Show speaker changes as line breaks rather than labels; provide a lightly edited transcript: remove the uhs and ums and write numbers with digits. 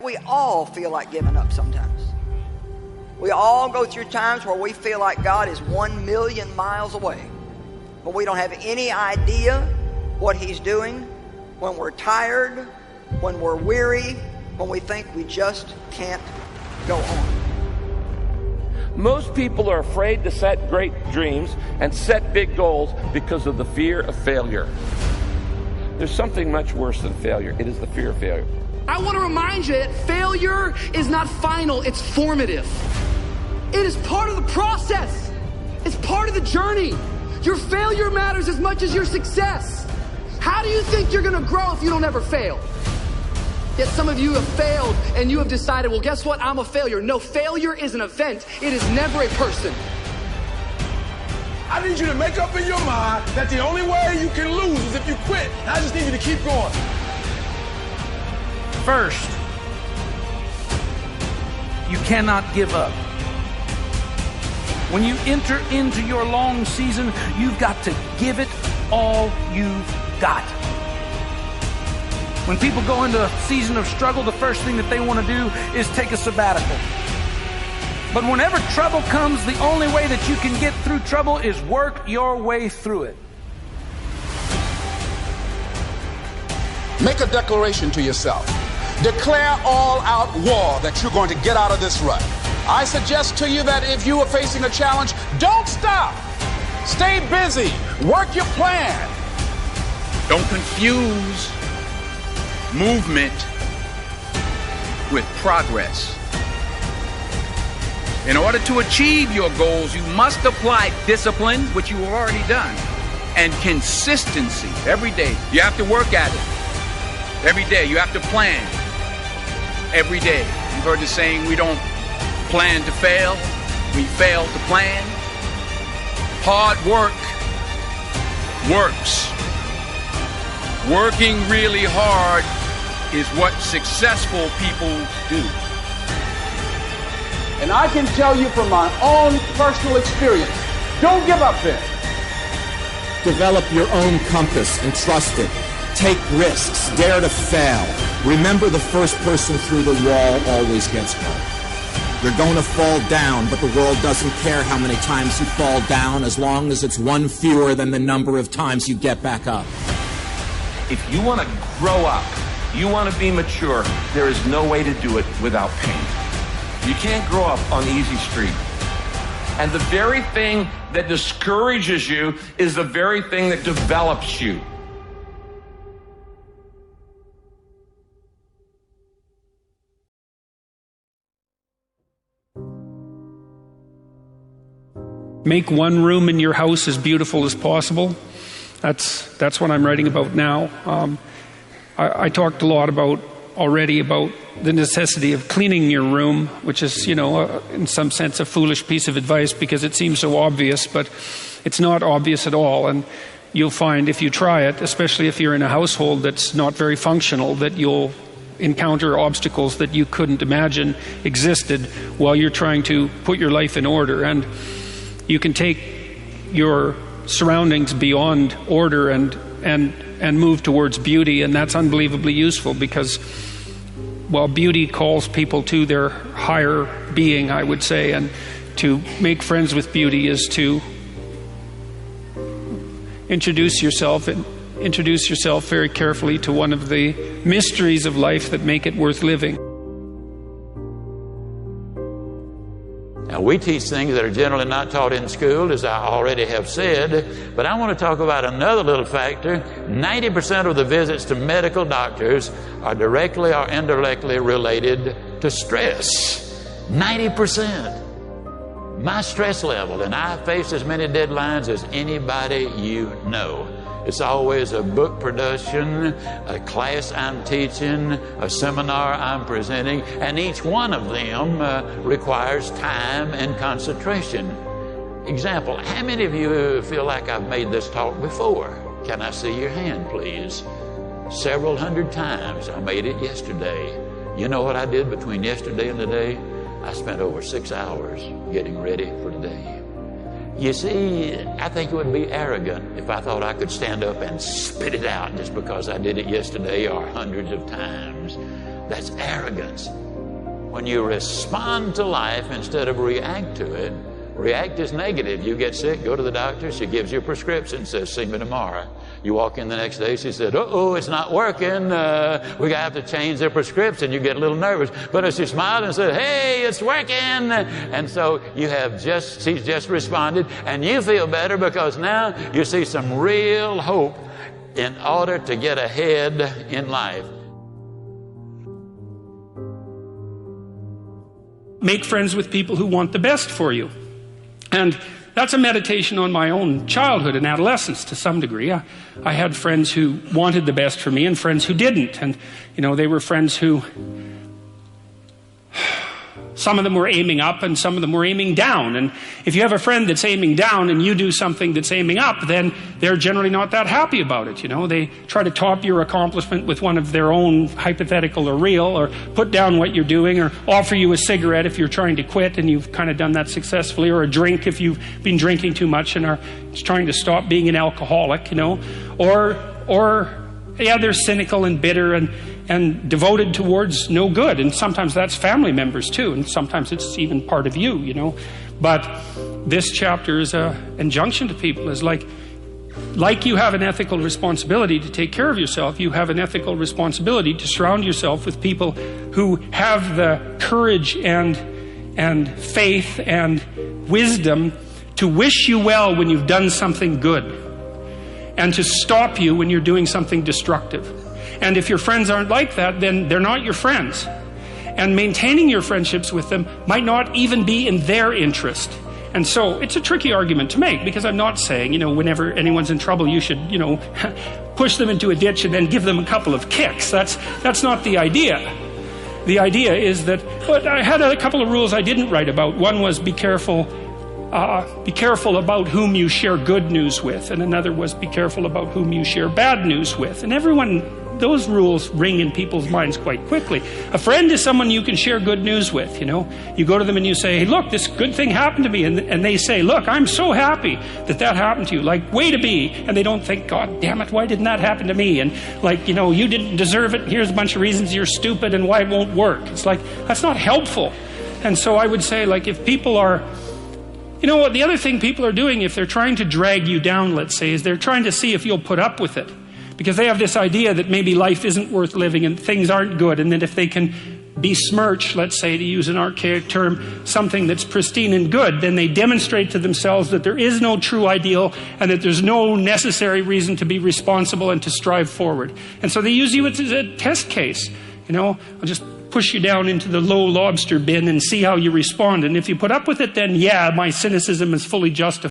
We all feel like giving up sometimes. We all go through times where we feel like God is 1,000,000 miles away, but we don't have any idea what He's doing. When we're tired, when we're weary, when we think we just can't go on.
Most people are afraid to set great dreams and set big goals because of the fear of failure. There's something much worse than failure. It is the fear of failure.
I want to remind you that failure is not final, it's formative. It is part of the process. It's part of the journey. Your failure matters as much as your success. How do you think you're going to grow if you don't ever fail? Yet some of you have failed and you have decided, well, guess what? I'm a failure. No, failure is an event. It is never a person.
I need you to make up in your mind that the only way you can lose is if you quit. I just need you to keep going.
First, you cannot give up. When you enter into your long season, you've got to give it all you've got. When people go into a season of struggle, the first thing that they want to do is take a sabbatical. But whenever trouble comes, the only way that you can get through trouble is work your way through it.
Make a declaration to yourself. Declare all-out war that you're going to get out of this rut. I suggest to you that if you are facing a challenge, don't stop. Stay busy. Work your plan.
Don't confuse movement with progress. In order to achieve your goals, you must apply discipline, which you have already done, and consistency every day. You have to work at it every day. You have to plan every day. You've heard the saying, we don't plan to fail, we fail to plan. Hard work works. Working really hard is what successful people do.
And I can tell you from my own personal experience, don't give up then.
Develop your own compass and trust it. Take risks, dare to fail. Remember, the first person through the wall always gets hurt. You're going to fall down, but the world doesn't care how many times you fall down as long as it's one fewer than the number of times you get back up.
If you want to grow up, you want to be mature, there is no way to do it without pain. You can't grow up on easy street. And the very thing that discourages you is the very thing that develops you.
Make one room in your house as beautiful as possible. That's what I'm writing about now. I talked a lot already about the necessity of cleaning your room, which is, in some sense a foolish piece of advice because it seems so obvious, but it's not obvious at all. And you'll find if you try it, especially if you're in a household that's not very functional, that you'll encounter obstacles that you couldn't imagine existed while you're trying to put your life in order. And you can take your surroundings beyond order and move towards beauty, and that's unbelievably useful because, well, beauty calls people to their higher being, I would say, and to make friends with beauty is to introduce yourself very carefully to one of the mysteries of life that make it worth living.
Now, we teach things that are generally not taught in school, as I already have said, but I want to talk about another little factor. 90% of the visits to medical doctors are directly or indirectly related to stress. 90%. My stress level, and I face as many deadlines as anybody you know. It's always a book production, a class I'm teaching, a seminar I'm presenting, and each one of them requires time and concentration. Example, how many of you feel like I've made this talk before? Can I see your hand, please? Several hundred times. I made it yesterday. You know what I did between yesterday and today? I spent over 6 hours getting ready for today. You see, I think it would be arrogant if I thought I could stand up and spit it out just because I did it yesterday or hundreds of times. That's arrogance. When you respond to life instead of react to it, react is negative. You get sick, go to the doctor, she gives you a prescription, says, see me tomorrow. You walk in the next day, she said, uh-oh, it's not working. We have to change their prescription. You get a little nervous. But if she smiled and said, hey, it's working. And so she's just responded, and you feel better because now you see some real hope in order to get ahead in life.
Make friends with people who want the best for you. And that's a meditation on my own childhood and adolescence to some degree. I had friends who wanted the best for me and friends who didn't. And, they were friends who, some of them were aiming up and some of them were aiming down. And if you have a friend that's aiming down and you do something that's aiming up, then they're generally not that happy about it. They try to top your accomplishment with one of their own, hypothetical or real, or put down what you're doing, or offer you a cigarette if you're trying to quit and you've kind of done that successfully, or a drink if you've been drinking too much and are trying to stop being an alcoholic, or they're cynical and bitter and devoted towards no good. And sometimes that's family members too, and sometimes it's even part of you, But this chapter is an injunction to people, is like you have an ethical responsibility to take care of yourself, you have an ethical responsibility to surround yourself with people who have the courage and faith and wisdom to wish you well when you've done something good, and to stop you when you're doing something destructive. And if your friends aren't like that, then they're not your friends. And maintaining your friendships with them might not even be in their interest. And so it's a tricky argument to make, because I'm not saying, whenever anyone's in trouble, you should, push them into a ditch and then give them a couple of kicks. That's not the idea. The idea is that, but I had a couple of rules I didn't write about. One was be careful about whom you share good news with, and another was be careful about whom you share bad news with. And those rules ring in people's minds quite quickly. A friend is someone you can share good news with, You go to them and you say, hey, look, this good thing happened to me. And they say, look, I'm so happy that happened to you. Like, way to be. And they don't think, God damn it, why didn't that happen to me? And you didn't deserve it. Here's a bunch of reasons you're stupid and why it won't work. It's like, that's not helpful. And so I would say, if people are, the other thing people are doing, if they're trying to drag you down, let's say, is they're trying to see if you'll put up with it. Because they have this idea that maybe life isn't worth living and things aren't good, and that if they can besmirch, let's say, to use an archaic term, something that's pristine and good, then they demonstrate to themselves that there is no true ideal and that there's no necessary reason to be responsible and to strive forward. And so they use you as a test case. I'll just push you down into the low lobster bin and see how you respond. And if you put up with it, then my cynicism is fully justified.